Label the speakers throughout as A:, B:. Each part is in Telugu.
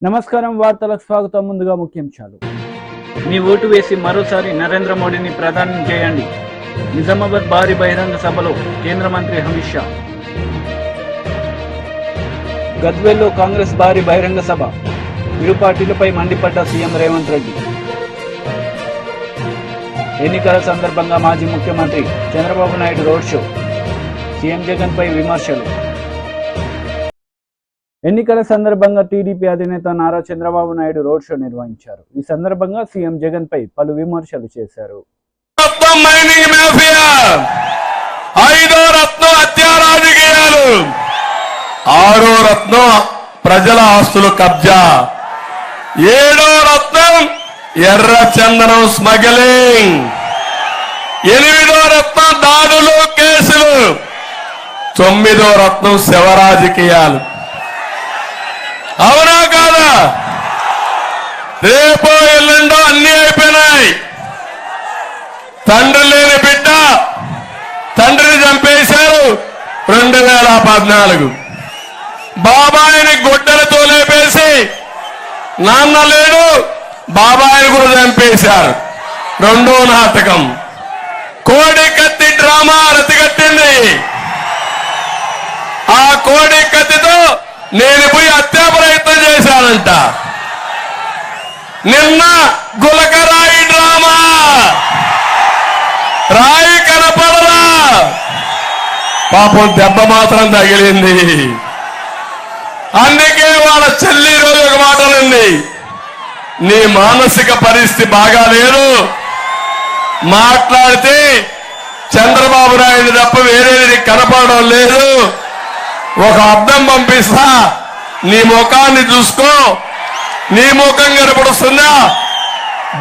A: నమస్కారం, వార్తలకు స్వాగతం. ముందుగా ముఖ్యాంశాలు.
B: మీ ఓటు వేసి మరోసారి నరేంద్ర మోడీని ప్రధాని చేయండి. నిజామాబాద్ భారీ బహిరంగ సభలో కేంద్ర మంత్రి అమిత్ షా. గద్వేల్లో కాంగ్రెస్ భారీ బహిరంగ సభ. ఇరు పార్టీలపై మండిపడ్డ సీఎం రేవంత్ రెడ్డి. ఎన్నికల సందర్భంగా మాజీ ముఖ్యమంత్రి Chandrababu Naidu road show. CM Jagan పై విమర్శలు. ఎన్నికల సందర్భంగా టీడీపీ అధినేత నారా చంద్రబాబు నాయుడు రోడ్ షో నిర్వహించారు. ఈ సందర్భంగా సీఎం జగన్ పై పలు విమర్శలు చేశారు.
C: మైనింగ్ మాఫియా, ఐదో రత్నం హత్యా రాజకీయాలు, ఆరో రత్నం ప్రజల ఆస్తులు కబ్జా, ఏడో రత్నం ఎర్ర చందనం స్మగ్లింగ్, ఎనిమిదో రత్నం దాడులు కేసులు, తొమ్మిదో రత్నం శవ రాజకీయాలు. అవునా కాదా? రేపో ఎల్లుండో అన్ని అయిపోయినాయి. తండ్రి లేని బిడ్డ తండ్రిని చంపేశారు 2014. బాబాయిని గొడ్డలతో లేపేసి నాన్న లేడు బాబాయిని కూడా చంపేశారు. రెండో నాటకం. కోడి కత్తి డ్రామా రతిగట్టింది. ఆ కోడి కత్తితో నేను పోయి హత్యా ప్రయత్నం చేశానంట. నిన్న గులకరాయి డ్రామా, రాయి కనపడలా, పాపం దెబ్బ మాత్రం తగిలింది. అందుకే వాళ్ళ చెల్లి రోజు ఒక మాట ఉంది, నీ మానసిక పరిస్థితి బాగాలేదు, మాట్లాడితే చంద్రబాబు నాయుడు తప్ప వేరేది కనపడడం లేదు, ఒక అర్థం పంపిస్తా, నీ ముఖాన్ని చూసుకో, నీ ముఖం కనపడుస్తుందా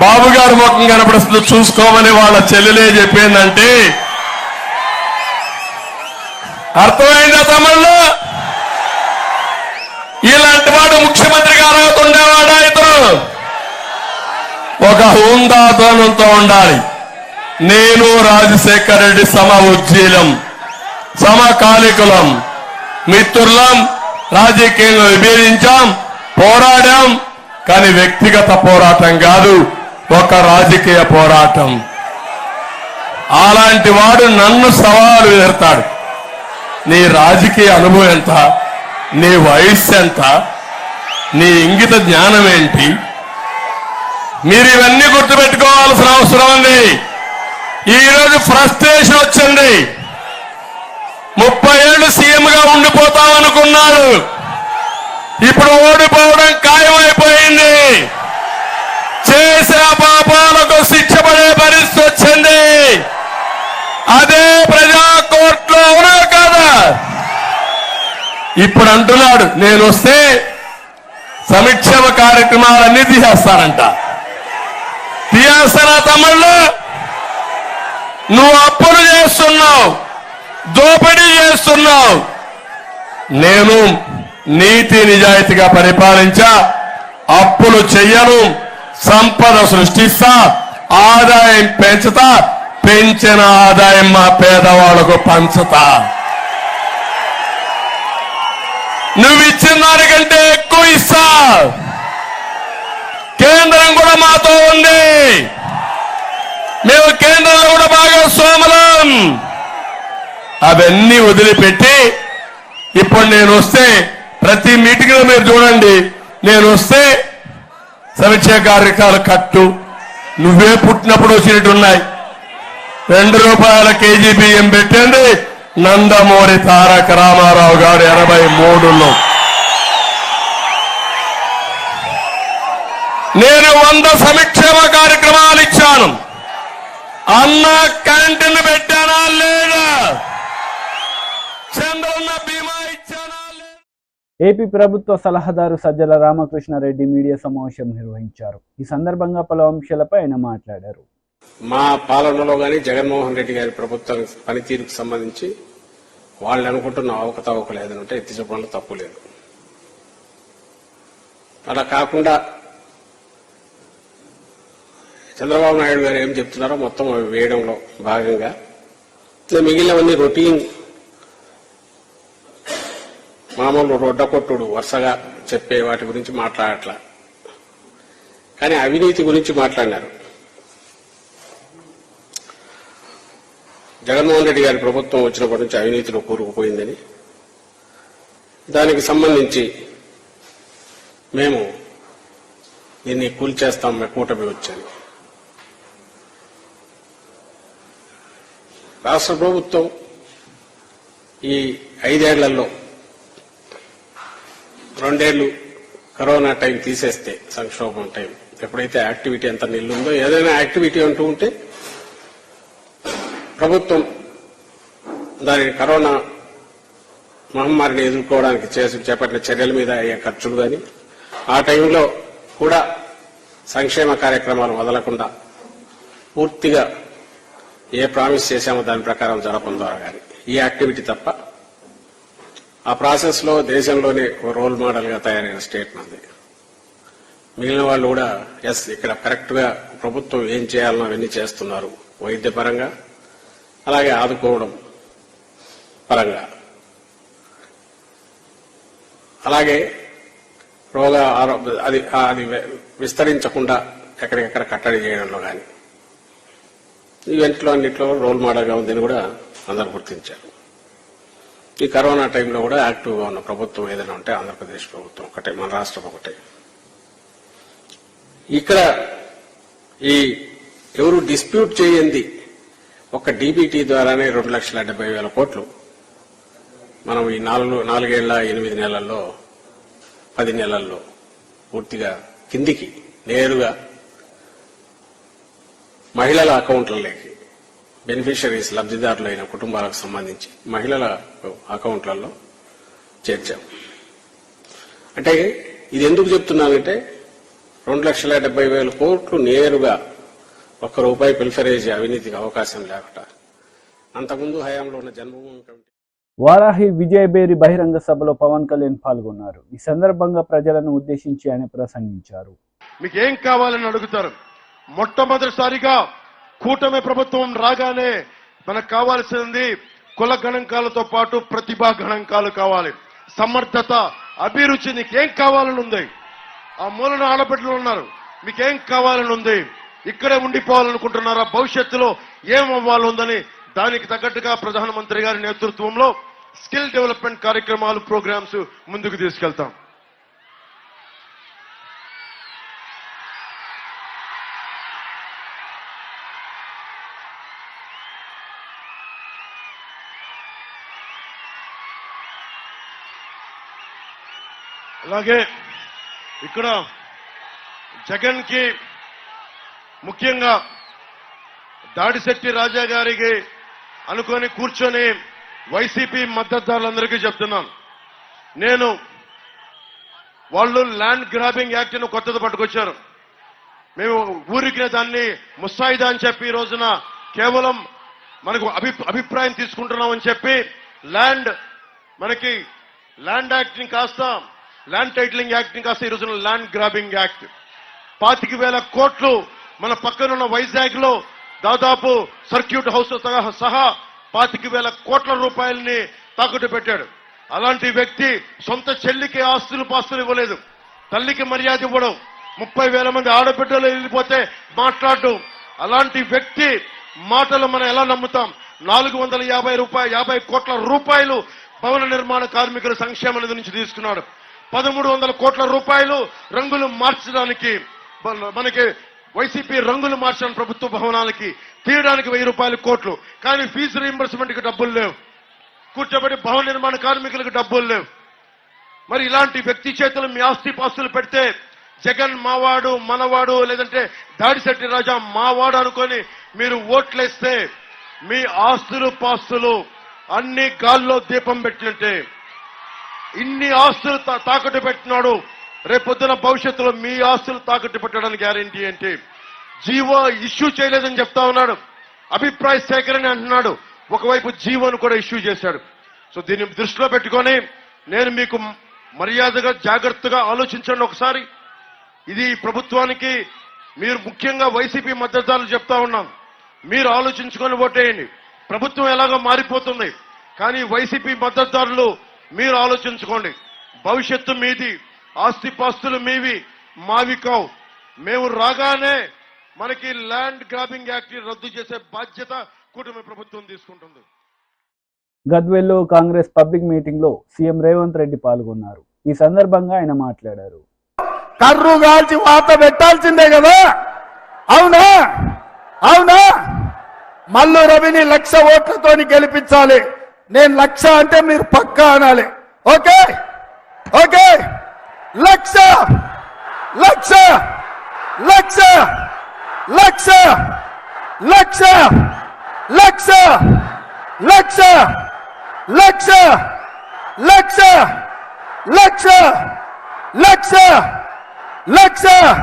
C: బాబు గారి ముఖం కనపడుతుందో చూసుకోమని వాళ్ళ చెల్లెలే చెప్పిందంటే అర్థమైందా తమ్ముళ్ళు? ఇలాంటి వాడు ముఖ్యమంత్రి గారు అవుతుండేవాడా? ఇతను ఒక హుందాతనంతో ఉండాలి. నేను రాజశేఖర రెడ్డి సమ ఉజ్జీలం, సమకాలికులం, మిత్రులం, రాజకీయంగా విభేదించాం, పోరాడాం. కానీ వ్యక్తిగత పోరాటం కాదు, ఒక రాజకీయ పోరాటం. అలాంటి వాడు నన్ను సవాలు ఎదురుతాడు. నీ రాజకీయ అనుభవం ఎంత, నీ వయస్సు ఎంత, నీ ఇంగిత జ్ఞానం ఏంటి? మీరు ఇవన్నీ గుర్తుపెట్టుకోవాల్సిన అవసరం ఉంది. ఈరోజు ఫ్రస్ట్రేషన్ వచ్చింది. 30 ఏళ్ళు సీఎంగా ఉండిపోతామనుకున్నాడు, ఇప్పుడు ఓడిపోవడం ఖాయమైపోయింది. చేసిన పాపాలకు శిక్ష పడే పరిస్థితి వచ్చింది. అదే ప్రజా కోర్టులో అవునా కదా? ఇప్పుడు అంటున్నాడు, నేను వస్తే సంక్షేమ కార్యక్రమాలన్నీ తీసేస్తానంట. తీసేస్తారా తమ్ముళ్ళు? నువ్వు అప్పులు చేస్తున్నావు, దోపిడీ చేస్తున్నావు. నేను నీతి నిజాయితీగా పరిపాలించా, అప్పులు చెయ్యను, సంపద సృష్టిస్తా, ఆదాయం పెంచుతా, పెంచిన ఆదాయం మా పేదవాళ్లకు పంచుతా. నువ్వు ఇచ్చిన దానికంటే ఎక్కువ ఇస్తా. కేంద్రం కూడా మాతో ఉంది, మేము కేంద్రంలో కూడా భాగస్వాములం. అవన్నీ వదిలిపెట్టి ఇప్పుడు నేను వస్తే ప్రతి మీటింగ్ లో మీరు చూడండి, నేను వస్తే సంక్షేమ కార్యక్రమాలు కట్టు, నువ్వే పుట్టినప్పుడు వచ్చినట్టున్నాయి. ₹2 కేజీ బియ్యం పెట్టింది నందమూరి తారక రామారావు గారు 83లో. నేను 100 సంక్షేమ కార్యక్రమాలు ఇచ్చాను. అన్న క్యాంటీన్ పెట్టానా లేదా? చంద్రన్న బీమా ఇచ్చానా?
A: ఏపీ ప్రభుత్వ సలహాదారు సజ్జల రామకృష్ణారెడ్డి మీడియా సమావేశం నిర్వహించారు. ఈ సందర్భంగా పలు అంశాలపై ఆయన మాట్లాడారు.
D: మా పాలనలో గాని జగన్మోహన్ రెడ్డి గారి ప్రభుత్వం పనితీరుకు సంబంధించి వాళ్ళు అనుకుంటున్న అవకతవకలు ఏదైనా ఉంటే ఎత్తి చూపడంలో తప్పు లేదు. అలా కాకుండా చంద్రబాబు నాయుడు గారు ఏం చెప్తున్నారో మొత్తం వేయడంలో భాగంగా మిగిలినవన్నీ రొటీన్ మామూలు రొడ్డ కొట్టుడు వరుసగా చెప్పే వాటి గురించి మాట్లాడట్లా, కానీ అవినీతి గురించి మాట్లాడినారు. జగన్మోహన్ రెడ్డి గారి ప్రభుత్వం వచ్చినప్పటి నుంచి అవినీతిలో కూరుకుపోయిందని, దానికి సంబంధించి మేము దీన్ని కూల్చేస్తాం కూటమి వచ్చని. రాష్ట్ర ప్రభుత్వం ఈ 5 ఏళ్లలో 2 ఏళ్లు కరోనా టైం తీసేస్తే, సంక్షోభం టైం ఎప్పుడైతే యాక్టివిటీ అంత నిల్లుందో, ఏదైనా యాక్టివిటీ అంటూ ఉంటే ప్రభుత్వం దాని కరోనా మహమ్మారిని ఎదుర్కోవడానికి చేపట్టిన చర్యల మీద అయ్యే ఖర్చులు కానీ, ఆ టైంలో కూడా సంక్షేమ కార్యక్రమాలు వదలకుండా పూర్తిగా ఏ ప్రామిస్ చేశామో దాని ప్రకారం జరపడం ద్వారా కానీ ఈ యాక్టివిటీ తప్ప, ఆ ప్రాసెస్ లో దేశంలోనే రోల్ మోడల్ గా తయారైన స్టేట్ మంది. మిగిలిన వాళ్ళు కూడా ఇక్కడ కరెక్ట్ గా ప్రభుత్వం ఏం చేయాలనో అవన్నీ చేస్తున్నారు, వైద్యపరంగా అలాగే ఆదుకోవడం పరంగా, అలాగే అది విస్తరించకుండా ఎక్కడికెక్కడ కట్టడి చేయడంలో కానీ ఈవెంట్లో అన్నింటిలో రోల్ మోడల్గా ఉందని కూడా అందరు గుర్తించారు. ఈ కరోనా టైంలో కూడా యాక్టివ్గా ఉన్న ప్రభుత్వం ఏదైనా ఉంటే ఆంధ్రప్రదేశ్ ప్రభుత్వం ఒకటే, మన రాష్ట్రం ఒకటే. ఇక్కడ ఈ ఎవరు డిస్ప్యూట్ చేయండి ఒక డీబీటీ ద్వారానే 2,70,000 కోట్లు మనం ఈ 4 ఏళ్ల 8 నెలల్లో 10 నెలల్లో పూర్తిగా కిందికి నేరుగా మహిళల అకౌంట్లలోకి, బెనిఫిషరీస్ లబ్ధిదారులైన కుటుంబాలకు సంబంధించి మహిళల అకౌంట్లలో చేర్చాం. అంటే ఇది ఎందుకు చెప్తున్నానంటే 2,70,000 కోట్లు నేరుగా ₹1 పిల్ఫరేజ్ అవినీతికి అవకాశం లేకుండా అంతకుముందు హయాంలో ఉన్న జన్మభూమి కమిటీ.
A: వారాహి విజయబేరి బహిరంగ సభలో పవన్ కళ్యాణ్ పాల్గొన్నారు. ఈ సందర్భంగా ప్రజలను ఉద్దేశించి ఆయన ప్రసంగించారు.
E: మీకు ఏం కావాలని అడుగుతారు. మొట్టమొదటిసారిగా కూటమి ప్రభుత్వం రాగానే మనకు కావాల్సింది కుల గణాంకాలతో పాటు ప్రతిభా గణాంకాలు కావాలి. సమర్థత, అభిరుచి, నీకేం కావాలని ఉంది. ఆ మూలన ఆడబిడ్డలు ఉన్నారు, మీకేం కావాలని ఉంది. ఇక్కడే ఉండిపోవాలనుకుంటున్నారా, భవిష్యత్తులో ఏం అవ్వాలి ఉందని దానికి తగ్గట్టుగా ప్రధానమంత్రి గారి నేతృత్వంలో స్కిల్ డెవలప్మెంట్ కార్యక్రమాలు, ప్రోగ్రామ్స్ ముందుకు తీసుకెళ్తాం. అలాగే ఇక్కడ జగన్ కి ముఖ్యంగా దాడిశెట్టి రాజా గారికి అనుకొని కూర్చొని వైసీపీ మద్దతుదారులందరికీ చెప్తున్నాను, నేను వాళ్ళు ల్యాండ్ గ్రాబింగ్ యాక్ట్ ను కొత్తది పట్టుకొచ్చారు. మేము ఊరికి దాన్ని ముసాయిదా అని చెప్పి ఈ రోజున కేవలం మనకు అభిప్రాయం తీసుకుంటున్నామని చెప్పి మనకి ల్యాండ్ యాక్ట్ ని కాస్త ల్యాండ్ టైటిలింగ్ యాక్ట్ ని కాస్త ఈ రోజున ల్యాండ్ గ్రాబింగ్ యాక్ట్ 25,000 కోట్లు మన పక్కనున్న వైజాగ్ లో దాదాపు సర్క్యూట్ హౌస్ సహా 25,000 కోట్ల రూపాయలని తాకట్టు పెట్టాడు. అలాంటి వ్యక్తి సొంత చెల్లికి ఆస్తులు పాస్తులు ఇవ్వలేదు, తల్లికి మర్యాద ఇవ్వడం, 30,000 మంది ఆడబిడ్డలు వెళ్ళిపోతే మాట్లాడడం. అలాంటి వ్యక్తి మాటలు మనం ఎలా నమ్ముతాం? 450 కోట్ల రూపాయలు భవన నిర్మాణ కార్మికుల సంక్షేమ నిధి నుంచి తీసుకున్నాడు. 1,300 కోట్ల రూపాయలు రంగులు మార్చడానికి, మనకి వైసీపీ రంగులు మార్చిన ప్రభుత్వ భవనాలకి తీయడానికి 1,000 కోట్లు. కానీ ఫీజు రీయింబర్స్మెంట్ కి డబ్బులు లేవు, కూర్చోబెట్టి భవన నిర్మాణ కార్మికులకు డబ్బులు లేవు. మరి ఇలాంటి వ్యక్తి చేతులు మీ ఆస్తి పాస్తులు పెడితే జగన్ మావాడు మనవాడు, లేదంటే దాడిశెట్టి రాజా మావాడు అనుకొని మీరు ఓట్లేస్తే మీ ఆస్తులు పాస్తులు అన్ని గాల్లో దీపం పెట్టినట్టే. ఇన్ని ఆస్తులు తాకట్టు పెట్టినాడు, రేపొద్దున భవిష్యత్తులో మీ ఆస్తులు తాకట్టు పెట్టడానికి గ్యారెంటీ ఏంటి? జీవో ఇష్యూ చేయలేదని చెప్తా ఉన్నాడు, అభిప్రాయ సేకరణ అంటున్నాడు, ఒకవైపు జీవోను కూడా ఇష్యూ చేశాడు. సో దీన్ని దృష్టిలో పెట్టుకొని నేను మీకు మర్యాదగా జాగ్రత్తగా ఆలోచించండి ఒకసారి. ఇది ప్రభుత్వానికి మీరు ముఖ్యంగా వైసీపీ మద్దతుదారులు చెప్తా ఉన్నాం, మీరు ఆలోచించుకొని ఓటేయండి. ప్రభుత్వం ఎలాగో మారిపోతుంది, కానీ వైసీపీ మద్దతుదారులు మీరు ఆలోచించుకోండి. భవిష్యత్తు మీది, ఆస్తిపాస్తులు మీవి మావి కావు. మేము రాగానే మనకి ల్యాండ్ గ్రాబింగ్ యాక్ట్ రద్దు చేసే బాధ్యత కూటమి ప్రభుత్వం తీసుకుంటుంది.
A: గద్వేల్లో కాంగ్రెస్ పబ్లిక్ మీటింగ్ లో సీఎం రేవంత్ రెడ్డి పాల్గొన్నారు. ఈ సందర్భంగా ఆయన మాట్లాడారు.
F: కర్రు గాల్చి వాత పెట్టాల్సిందే కదా, అవునా అవునా? మల్లు రవిని 1,00,000 ఓట్లతోని గెలిపించాలి. నేను 1,00,000 అంటే మీరు పక్కా అనాలి. ఓకే ఓకే, 1,00,000 1,00,000 1,00,000 1,00,000 1,00,000 1,00,000 1,00,000 1,00,000 1,00,000 1,00,000 1,00,000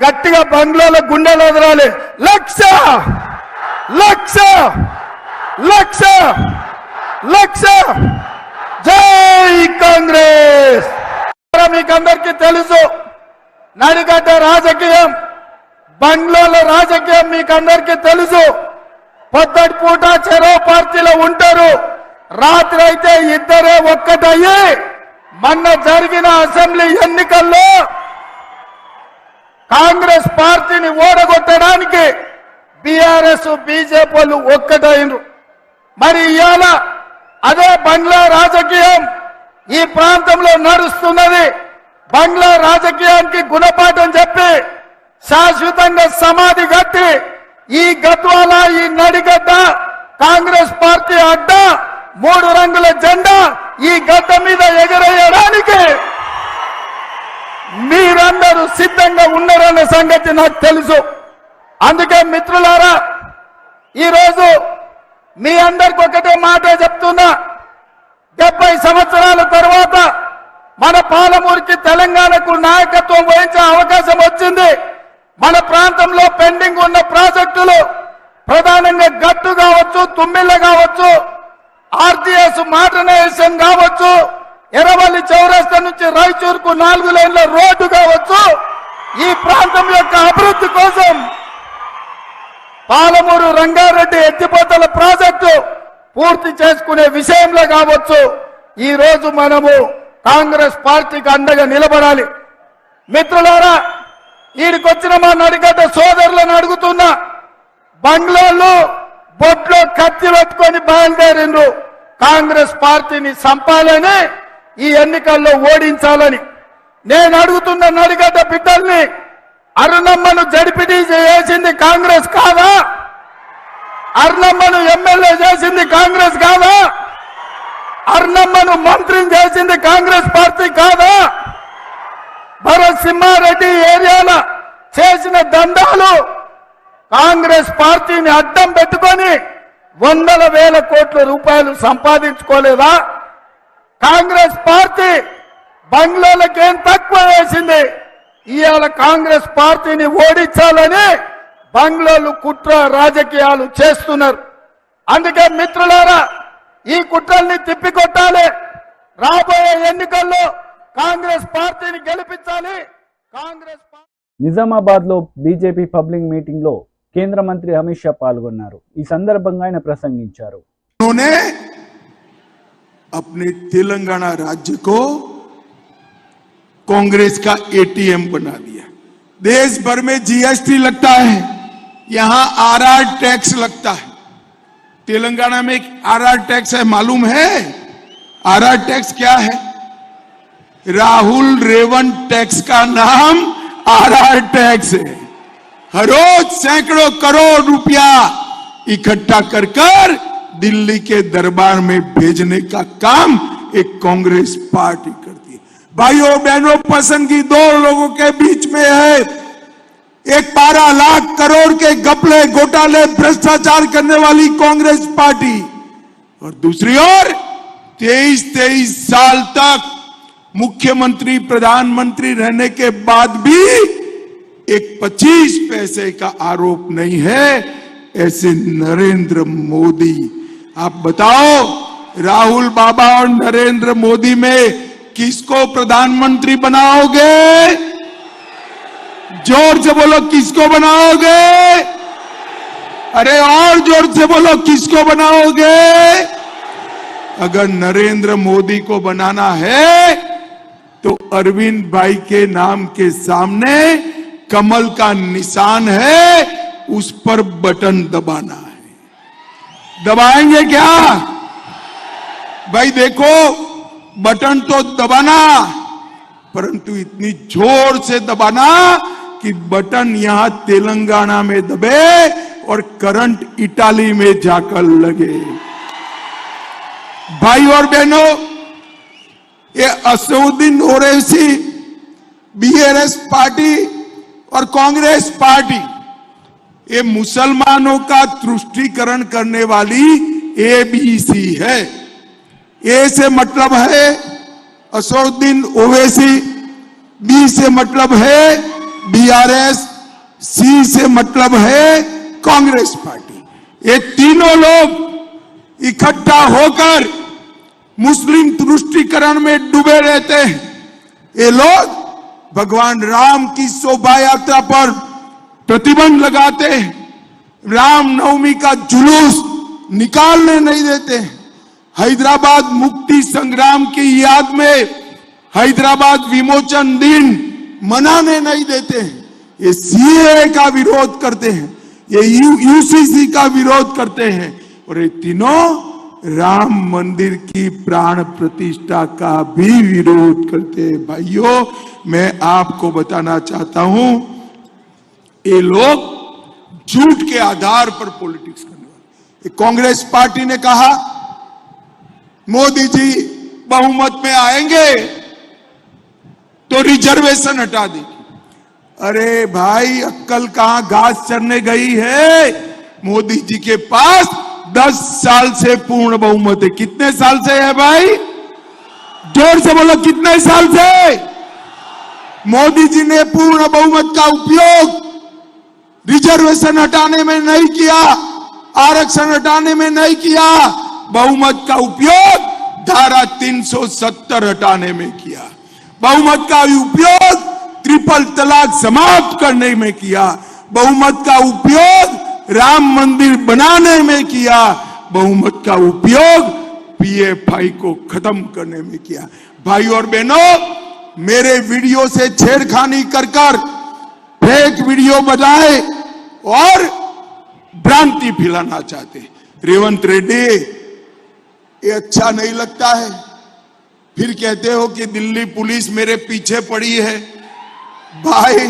F: గట్టిగా బంగ్లాలో గుండెలు వదరాలి. 1,00,000 1,00,000 1,00,000 1,00,000. జై కాంగ్రెస్. మీకందరికీ తెలుసు, నడిగడ్డ రాజకీయం, బంగ్లాలో రాజకీయం మీకందరికీ తెలుసు. పొద్దుటి పూట చెరో పార్టీలో ఉంటారు, రాత్రి అయితే ఇద్దరే ఒక్కటయ్యి మొన్న జరిగిన అసెంబ్లీ ఎన్నికల్లో కాంగ్రెస్ పార్టీని ఓడగొట్టడానికి బీఆర్ఎస్ బీజేపీలు ఒక్కటైనరు. మరి ఇవాళ అదే బంగ్లా రాజకీయం ఈ ప్రాంతంలో నడుస్తున్నది. బంగ్లా రాజకీయానికి గుణపాఠం చెప్పి శాశ్వతంగా సమాధి కట్టి ఈ గద్వాల, ఈ నడిగడ్డ కాంగ్రెస్ పార్టీ అడ్డ 3 రంగుల జెండా ఈ గడ్డ మీద ఎగరేయడానికి మీరందరూ సిద్ధంగా ఉన్నారన్న సంగతి నాకు తెలుసు. అందుకే మిత్రులారా, ఈరోజు మీ అందరికి ఒకటే మాట చెప్తున్నా. 70 సంవత్సరాల తర్వాత మన పాలమూరుకి తెలంగాణకు నాయకత్వం వహించే అవకాశం వచ్చింది. మన ప్రాంతంలో పెండింగ్ ఉన్న ప్రాజెక్టులు ప్రధానంగా గట్టు కావచ్చు, తుమ్మిళ్ళ కావచ్చు, ఆర్టీఎస్ మోడర్నైజేషన్ కావచ్చు, ఎర్రవల్లి చౌరస్తా నుంచి రాయచూరుకు 4 లేన్ల రోడ్డు కావచ్చు, ఈ ప్రాంతం యొక్క అభివృద్ధి కోసం పాలమూరు రంగారెడ్డి ఎత్తిపోతల ప్రాజెక్టు పూర్తి చేసుకునే విషయంలో కావచ్చు, ఈ రోజు మనము కాంగ్రెస్ పార్టీకి అండగా నిలబడాలి. మిత్రులారా, ఈడికొచ్చిన మా నడిగడ్డ సోదరులను అడుగుతున్నా, బంగ్లాలో బొట్లో కత్తి పెట్టుకొని బయలుదేరిండ్రు కాంగ్రెస్ పార్టీని చంపాలని, ఈ ఎన్నికల్లో ఓడించాలని. నేను అడుగుతున్న నడిగడ్డ బిడ్డల్ని, అరుణమ్మను జడ్పీటీసీ చేసింది కాంగ్రెస్ కాదా? అరుణమ్మను ఎమ్మెల్యే చేసింది కాంగ్రెస్ కాదా? అరుణమ్మను మంత్రిని చేసింది కాంగ్రెస్ పార్టీ కాదా? భరత్ సింహారెడ్డి ఏరియాలో చేసిన దందాలు కాంగ్రెస్ పార్టీని అడ్డం పెట్టుకొని 100,000 కోట్ల రూపాయలు సంపాదించుకోలేదా? కాంగ్రెస్ పార్టీ బంగ్లాలకేం తక్కువ వేసింది. ఇవాళ కాంగ్రెస్ పార్టీని ఓడించాలని బంగ్లాలు కుట్ర రాజకీయాలు చేస్తున్నారు. అందుకే మిత్రులారా, ఈ కుట్రల్ని తిప్పికొట్టాలి. రాబోయే ఎన్నికల్లో కాంగ్రెస్ పార్టీని గెలిపించాలి. కాంగ్రెస్
A: నిజామాబాద్ లో బీజేపీ పబ్లిక్ మీటింగ్ లో కేంద్ర మంత్రి అమిత్ షా పాల్గొన్నారు. ఈ సందర్భంగా ఆయన ప్రసంగించారు.
G: उन्होंने अपने तेलंगाना राज्य को कांग्रेस का एटीएम बना दिया। देश भर में जीएसटी लगता है, यहां आरआर टैक्स लगता है। तेलंगाना में एक आरआर टैक्स है, मालूम है आरआर टैक्स क्या है? राहुल रेवंत टैक्स का नाम आरआर टैक्स है। हर रोज सैकड़ों करोड़ रुपया इकट्ठा कर दिल्ली के दरबार में भेजने का काम एक कांग्रेस पार्टी करती है। भाइयों बहनों, पसंद की 2 लोगों के बीच में है। एक 12 लाख करोड़ के घपले घोटाले भ्रष्टाचार करने वाली कांग्रेस पार्टी, और दूसरी ओर 23 साल तक मुख्यमंत्री प्रधानमंत्री रहने के बाद भी एक 25 पैसे का आरोप नहीं है, ऐसे नरेंद्र मोदी। आप बताओ, राहुल बाबा और नरेंद्र मोदी में किसको प्रधानमंत्री बनाओगे? जोर से बोलो, किसको बनाओगे? अरे और जोर से बोलो, किसको बनाओगे? अगर नरेंद्र मोदी को बनाना है तो अरविंद भाई के नाम के सामने कमल का निशान है, उस पर बटन दबाना है। दबाएंगे क्या भाई? देखो, बटन तो दबाना, परंतु इतनी जोर से दबाना कि बटन यहां तेलंगाना में दबे और करंट इटाली में जाकर लगे। भाई और बहनों, ये असदुद्दीन ओवैसी, बीआरएस पार्टी और कांग्रेस पार्टी, ये मुसलमानों का तुष्टीकरण करने वाली एबीसी है। ए से मतलब है असदुद्दीन ओवैसी, बी से मतलब है बीआरएस, सी से मतलब है कांग्रेस पार्टी। ये तीनों लोग इकट्ठा होकर मुस्लिम तुष्टीकरण में डूबे रहते हैं। ये लोग भगवान राम की शोभा यात्रा पर प्रतिबंध लगाते हैं, रामनवमी का जुलूस निकालने नहीं देते हैं, हैदराबाद मुक्ति संग्राम की याद में हैदराबाद विमोचन दिन मनाने नहीं देते हैं, ये सीएए का विरोध करते हैं, ये यूसीसी का विरोध करते हैं, और ये तीनों राम मंदिर की प्राण प्रतिष्ठा का भी विरोध करते हैं। भाइयों, मैं आपको बताना चाहता हूं, ये लोग झूठ के आधार पर पॉलिटिक्स करने वाले। कांग्रेस पार्टी ने कहा मोदी जी बहुमत में आएंगे तो रिजर्वेशन हटा देंगे। अरे भाई, अक्कल कहां घास चरने गई है? मोदी जी के पास 10 साल से पूर्ण बहुमत है। कितने साल से है भाई? जोर से बोलो, कितने साल से? मोदी जी ने पूर्ण बहुमत का उपयोग रिजर्वेशन हटाने में नहीं किया, आरक्षण हटाने में नहीं किया, बहुमत का उपयोग धारा 370 हटाने में किया, बहुमत का उपयोग ट्रिपल तलाक समाप्त करने में किया, बहुमत का उपयोग राम मंदिर बनाने में किया, बहुमत का उपयोग पीएफआई को खत्म करने में किया। भाई और बहनों, मेरे वीडियो से छेड़खानी कर फेक वीडियो बनाए और भ्रांति फैलाना चाहते। रेवंत रेड्डी, ये अच्छा नहीं लगता है। फिर कहते हो कि दिल्ली पुलिस मेरे पीछे पड़ी है। भाई,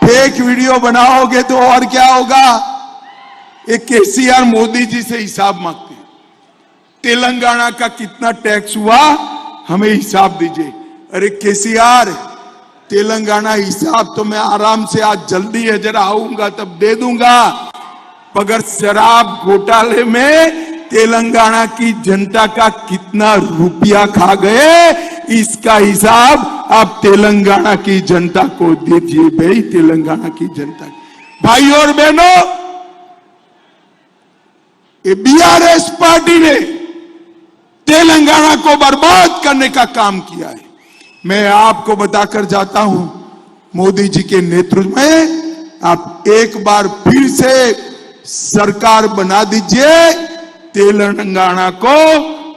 G: फेक वीडियो बनाओगे तो और क्या होगा? एक केसीआर मोदी जी से हिसाब मांगते हैं, तेलंगाना का कितना टैक्स हुआ, हमें हिसाब दीजिए। अरे केसीआर, तेलंगाना हिसाब तो मैं आराम से आज जल्दी है, जरा आऊंगा तब दे दूंगा, मगर शराब घोटाले में तेलंगाना की जनता का कितना रुपया खा गए, इसका हिसाब आप तेलंगाना की जनता को दीजिए। भाई, तेलंगाना की जनता, भाई और बहनों, ये बीआरएस पार्टी ने तेलंगाना को बर्बाद करने का काम किया है। मैं आपको बताकर जाता हूं, मोदी जी के नेतृत्व में आप एक बार फिर से सरकार बना दीजिए, तेलंगाना को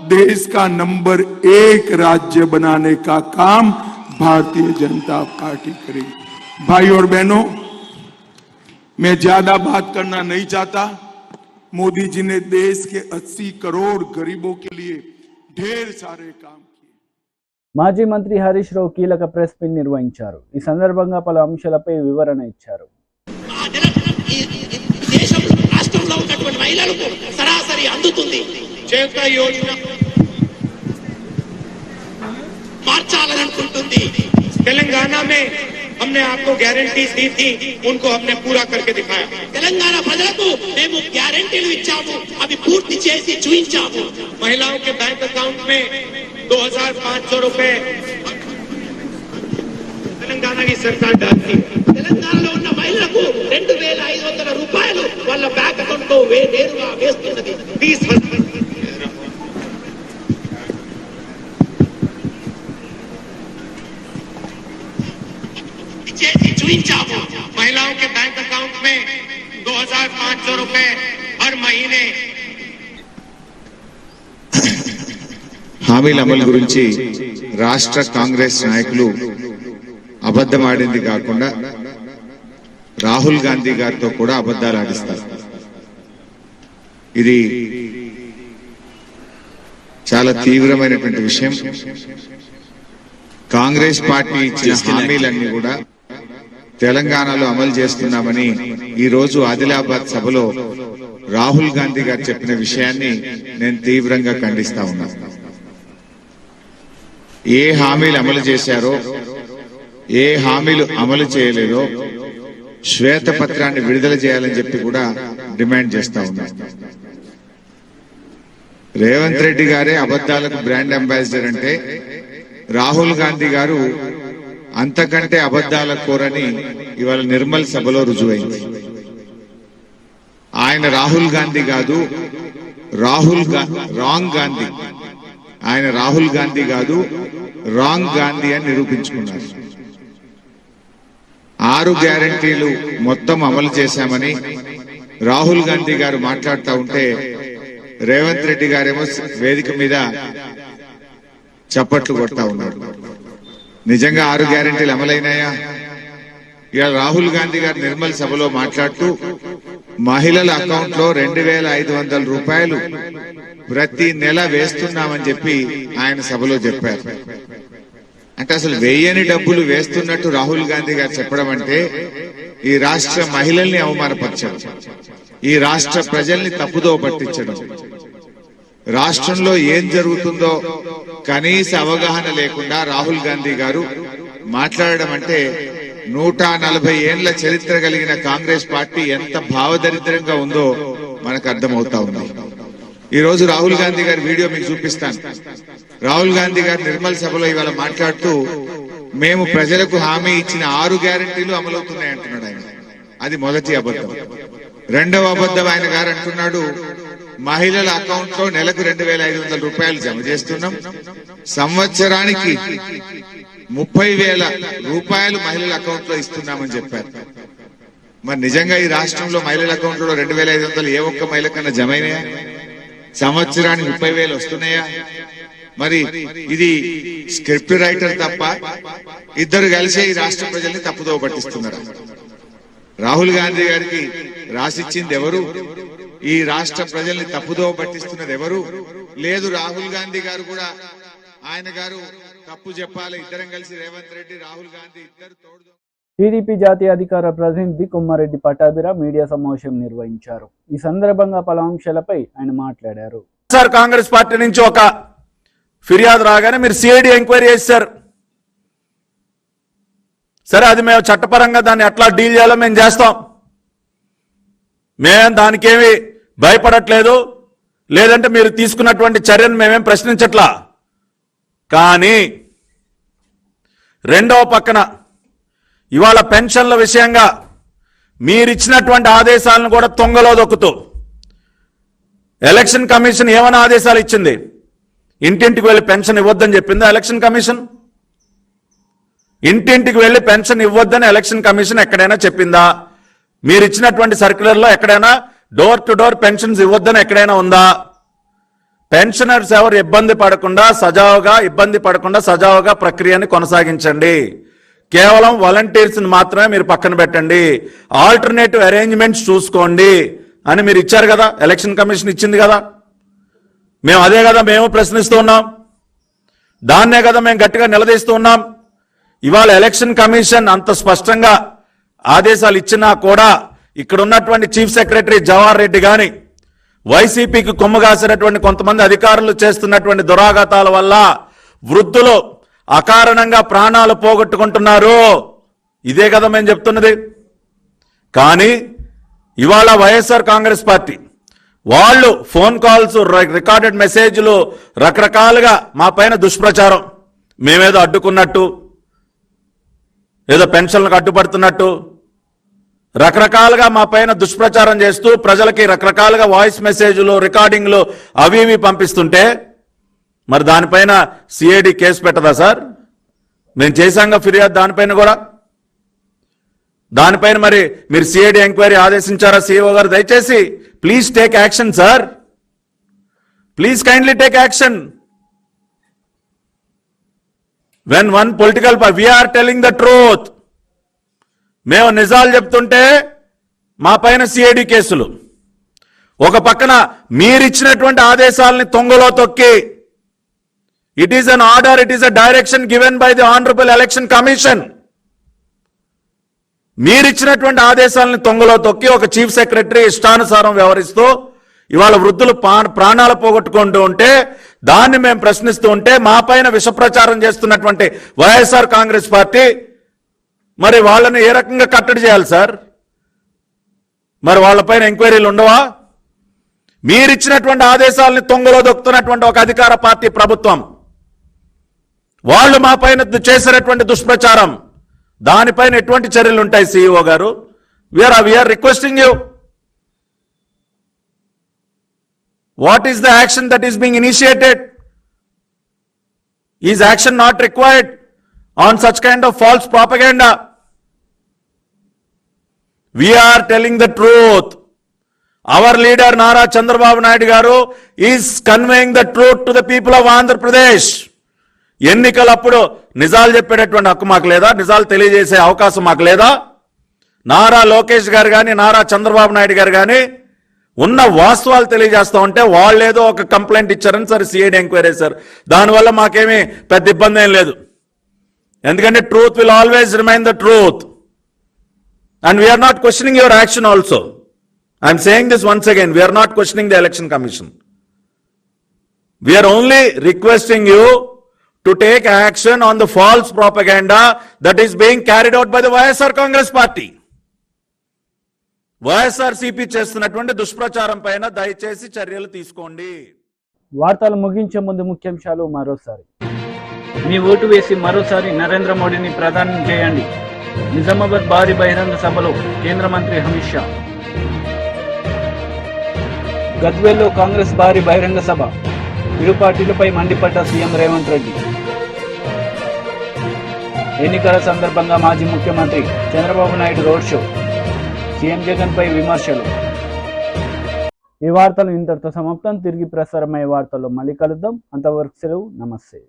G: देश का नंबर 1 राज्य बनाने का काम भारतीय जनता पार्टी करेगी। भाई और बहनों, मैं ज्यादा बात करना नहीं चाहता। मोदी जी ने देश के 80 करोड़ गरीबों के लिए ढेर सारे काम किए।
A: మాజీ మంత్రి హరీష్ రావు కీలక ప్రెస్ మీట్ నిర్వహించారు. ఈ సందర్భంగా పలు అంశాలపై వివరణ ఇచ్చారు.
H: రాష్ట్రంలో ఉన్నటువంటి మహిళలకు సరాసరి అందుతుంది. చేత యోజన మార్చాలనుకుంటుంది. తెలంగాణ में हमने आपको गारंटीज दी थी, उनको हमने पूरा करके दिखाया. తెలంగాణ ప్రజలకు మేము గ్యారెంటీలు ఇచ్చాము, అవి పూర్తి చేసి చూపించాము. महिलाओं के बैंक अकाउंट में 2500 रुपए తెలంగాణ की सरकार डालती है. తెలంగాణలో ఉన్న మహిళలకు 2500 రూపాయలు వాళ్ళ బ్యాంక్ అకౌంట్ లో నేరుగా వేస్తున్నది. 20,000 महिलाओं के बैंक अकाउंट में 2500 रुपए हर महीने
I: హామీల అమలు గురించి రాష్ట్ర కాంగ్రెస్ నాయకులు అబద్ధమాడింది కాకుండా రాహుల్ గాంధీ గారితో కూడా అబద్ధాలు ఆడిస్తారు. ఇది చాలా తీవ్రమైనటువంటి విషయం. కాంగ్రెస్ పార్టీ ఇచ్చిన హామీలన్నీ కూడా తెలంగాణలో అమలు చేస్తున్నామని ఈ రోజు ఆదిలాబాద్ సభలో రాహుల్ గాంధీ గారు చెప్పిన విషయాన్ని నేను తీవ్రంగా ఖండిస్తా ఉన్నాను. ఏ హామీలు అమలు చేశారో, ఏ హామీలు అమలు చేయలేదో శ్వేతపత్రాన్ని విడుదల చేయాలని చెప్పి కూడా డిమాండ్ చేస్తా ఉన్నాను. రేవంత్ రెడ్డి గారే అబద్ధాలకు బ్రాండ్ అంబాసిడర్ అంటే రాహుల్ గాంధీ గారు అంతకంటే అబద్ధాల కోరని ఇవాళ నిర్మల్ సభలో రుజువైంది. ఆయన రాహుల్ గాంధీ కాదు, రాంగ్ గాంధీ. ఆయన రాహుల్ గాంధీ కాదు, రాంగ్ గాంధీ అని నిరూపించుకున్నారు. 6 గ్యారంటీలు మొత్తం అమలు చేశామని రాహుల్ గాంధీ గారు మాట్లాడుతూ ఉంటే రేవంత్ రెడ్డి గారేమో వేదిక మీద చప్పట్లు కొడతా ఉన్నారు. నిజంగా 6 గ్యారంటీలు అమలైనాయా? ఇవాళ రాహుల్ గాంధీ గారు నిర్మల్ సభలో మాట్లాడుతూ మహిళల అకౌంట్ లో 2,500 రూపాయలు ప్రతి నెల వేస్తున్నామని చెప్పి ఆయన సభలో చెప్పారు. అంటే అసలు వేయని డబ్బులు వేస్తున్నట్టు రాహుల్ గాంధీ గారు చెప్పడం అంటే ఈ రాష్ట్ర మహిళల్ని అవమానపరచడం, ఈ రాష్ట్ర ప్రజల్ని తప్పుదో పట్టించడం, రాష్ట్రంలో ఏం జరుగుతుందో కనీస అవగాహన లేకుండా రాహుల్ గాంధీ గారు మాట్లాడడం అంటే 140 ఏండ్ల చరిత్ర కలిగిన కాంగ్రెస్ పార్టీ ఎంత భావదరిద్రంగా ఉందో మనకు అర్థమవుతా ఉంది. ఈ రోజు రాహుల్ గాంధీ గారి వీడియో మీకు చూపిస్తాను. రాహుల్ గాంధీ గారు నిర్మల్ సభలో ఇవాళ మాట్లాడుతూ మేము ప్రజలకు హామీ ఇచ్చిన 6 గ్యారంటీలు అమలవుతున్నాయి అంటున్నాడు ఆయన. అది మొదటి అబద్ధం. రెండవ అబద్ధం ఆయన గారు అంటున్నాడు మహిళల అకౌంట్ లో నెలకు 2,500 రూపాయలు జమ చేస్తున్నాం, సంవత్సరానికి 30,000 రూపాయలు మహిళల అకౌంట్ లో ఇస్తున్నామని చెప్పారు. మరి నిజంగా ఈ రాష్ట్రంలో మహిళల అకౌంట్ లో 2,500 ఏ ఒక్క మహిళ కన్నా జమ అయినాయా? సంవత్సరానికి 30,000 వస్తున్నాయా? మరి ఇది స్క్రిప్ట్ రైటర్ తప్ప ఇద్దరు కలిసే ఈ రాష్ట్ర ప్రజల్ని తప్పుదో పట్టిస్తున్నారు. రాహుల్ గాంధీ గారికి రాసిచ్చింది ఎవరు? ఈ రాష్ట్ర ప్రజల్ని తప్పుదో పట్టిస్తున్నది ఎవరు? లేదు, రాహుల్ గాంధీ గారు కూడా ఆయన గారు తప్పు చెప్పాలి. ఇద్దరం కలిసి రేవంత్ రెడ్డి, రాహుల్ గాంధీ ఇద్దరు తోడు.
A: టీడీపీ జాతీయ అధికార ప్రతినిధి కొమ్మారెడ్డి పట్టాభిరావు మీడియా సమావేశం నిర్వహించారు. ఈ సందర్భంగా పలు అంశాలపై ఆయన మాట్లాడారు.
F: సార్, కాంగ్రెస్ పార్టీ నుంచి ఒక ఫిర్యాదు రాగానే మీరు సిఐడి ఎంక్వైరీ చేశారు. సరే, అది మేము చట్టపరంగా దాన్ని ఎట్లా డీల్ చేయాలో మేము చేస్తాం. మేము దానికేమి భయపడట్లేదు. లేదంటే మీరు తీసుకున్నటువంటి చర్యను మేమేం ప్రశ్నించట్లా. కానీ రెండవ పక్కన ఇవాళ పెన్షన్ల విషయంగా మీరిచ్చినటువంటి ఆదేశాలను కూడా తొంగలో దొక్కుతూ ఎలక్షన్ కమిషన్ ఏమైనా ఆదేశాలు ఇచ్చింది? ఇంటింటికి వెళ్ళి పెన్షన్ ఇవ్వద్దని చెప్పిందా ఎలక్షన్ కమిషన్? ఇంటింటికి వెళ్ళి పెన్షన్ ఇవ్వద్దని ఎలక్షన్ కమిషన్ ఎక్కడైనా చెప్పిందా? మీరు ఇచ్చినటువంటి సర్క్యులర్లో ఎక్కడైనా డోర్ టు డోర్ పెన్షన్స్ ఇవ్వద్దని ఎక్కడైనా ఉందా? పెన్షనర్స్ ఎవరు ఇబ్బంది పడకుండా సజావుగా ప్రక్రియని కొనసాగించండి. కేవలం వాలంటీర్స్ని మాత్రమే మీరు పక్కన పెట్టండి. ఆల్టర్నేటివ్ అరేంజ్మెంట్స్ చూసుకోండి అని మీరు ఇచ్చారు కదా, ఎలక్షన్ కమిషన్ ఇచ్చింది కదా. మేము అదే కదా మేము ప్రశ్నిస్తూ ఉన్నాం. దాన్నే కదా మేము గట్టిగా నిలదీస్తూ ఉన్నాం. ఇవాళ ఎలక్షన్ కమిషన్ అంత స్పష్టంగా ఆదేశాలు ఇచ్చినా కూడా ఇక్కడ ఉన్నటువంటి చీఫ్ సెక్రటరీ జవహర్ రెడ్డి గాని, వైసీపీకి కొమ్ముగాసినటువంటి కొంతమంది అధికారులు చేస్తున్నటువంటి దురాఘాతాల వల్ల వృద్ధులు అకారణంగా ప్రాణాలు పోగొట్టుకుంటున్నారు. ఇదే కదా మేము చెప్తున్నది. కానీ ఇవాళ వైఎస్ఆర్ కాంగ్రెస్ పార్టీ వాళ్ళు ఫోన్ కాల్స్, రికార్డెడ్ మెసేజ్లు, రకరకాలుగా మా పైన దుష్ప్రచారం, మేమేదో అడ్డుకున్నట్టు, ఏదో పెన్షన్లకు అడ్డుపడుతున్నట్టు రకరకాలుగా మా పైన దుష్ప్రచారం చేస్తూ ప్రజలకి రకరకాలుగా వాయిస్ మెసేజ్లు, రికార్డింగ్లు అవి ఇవి పంపిస్తుంటే మరి దానిపైన సిఐడి కేసు పెట్టదా సార్? మేము చేశాంగా ఫిర్యాదు దానిపైన కూడా. దానిపైన మరి మీరు సిఐడి ఎంక్వైరీ ఆదేశించారా సిఇఓ గారు? దయచేసి please take action sir, please kindly take action. When one political we are telling the truth. మేము నిజాలు చెప్తుంటే మా పైన సిఐడి కేసులు, ఒక పక్కన మీరిచ్చినటువంటి ఆదేశాలని తొంగలో తొక్కి, it is an order, it is a direction given by the honourable election commission. మీరిచ్చినటువంటి ఆదేశాలని తొంగలో తొక్కి ఒక చీఫ్ సెక్రటరీ ఇష్టానుసారం వ్యవహరిస్తూ ఇవాళ వృద్ధులు ప్రాణాలు పోగొట్టుకుంటూ ఉంటే దాన్ని మేము ప్రశ్నిస్తూ ఉంటే మా పైన విష ప్రచారం చేస్తున్నటువంటి వైఎస్ఆర్ కాంగ్రెస్ పార్టీ మరి వాళ్ళని ఏ రకంగా కట్టడి చేయాలి సార్? మరి వాళ్ళపైన ఎంక్వైరీలు ఉండవా? మీరిచ్చినటువంటి ఆదేశాలని తొంగలో దొక్కుతున్నటువంటి ఒక అధికార పార్టీ ప్రభుత్వం, వాళ్ళు మా పైన చేసినటువంటి దుష్ప్రచారం, దానిపైన ఎటువంటి చర్యలు ఉంటాయి సిఇఓ గారు? We are requesting you, what is the action that is being initiated? Is action not required on such kind of false propaganda? We are telling the truth. Our leader Nara Chandrababu Naidu garu is conveying the truth to the people of Andhra Pradesh. ఎన్నికలప్పుడు నిజాలు చెప్పేటటువంటి హక్కు మాకు లేదా? నిజాలు తెలియజేసే అవకాశం మాకు లేదా? నారా లోకేష్ గారు కానీ నారా చంద్రబాబు నాయుడు గారు కానీ ఉన్న వాస్తవాలు తెలియజేస్తా ఉంటే వాళ్ళు ఏదో ఒక కంప్లైంట్ ఇచ్చారని సరే సిఐడి ఎంక్వైరీ సార్, దానివల్ల మాకేమీ పెద్ద ఇబ్బంది ఏం లేదు. ఎందుకంటే truth will always remain the truth and we are not questioning your action also. I'm saying this once again, we are not questioning the election commission. We are only requesting you to take action on the false propaganda that is being carried out by the YSR Congress party. YSRCP చేస్తున్నటువంటి దుష్ప్రచారం పైన దయచేసి చర్యలు తీసుకోండి.
A: వార్తలు ముగించే ముందు ముఖ్యాంశాలు మరోసారి.
B: మీ ఓటు వేసి మరోసారి నరేంద్ర మోడీని ప్రధాని చేయండి. నిజామాబాద్ భారీ బహిరంగ సభలో కేంద్ర మంత్రి అమిత్ షా. గద్వేల్లో కాంగ్రెస్ భారీ బహిరంగ సభ, ఇరు పార్టీలపై మండిపడ్డ సీఎం రేవంత్ రెడ్డి. ఎన్నికల సందర్భంగా మాజీ ముఖ్యమంత్రి Chandrababu Naidu road show, CM Jagan పై విమర్శలు.
A: ఈ వార్తలు ఇంతటితో సమాప్తం. తిరిగి ప్రసారమయ్యే వార్తల్లో మళ్ళీ కలుద్దాం. అంతవరకు సెలవు. నమస్తే.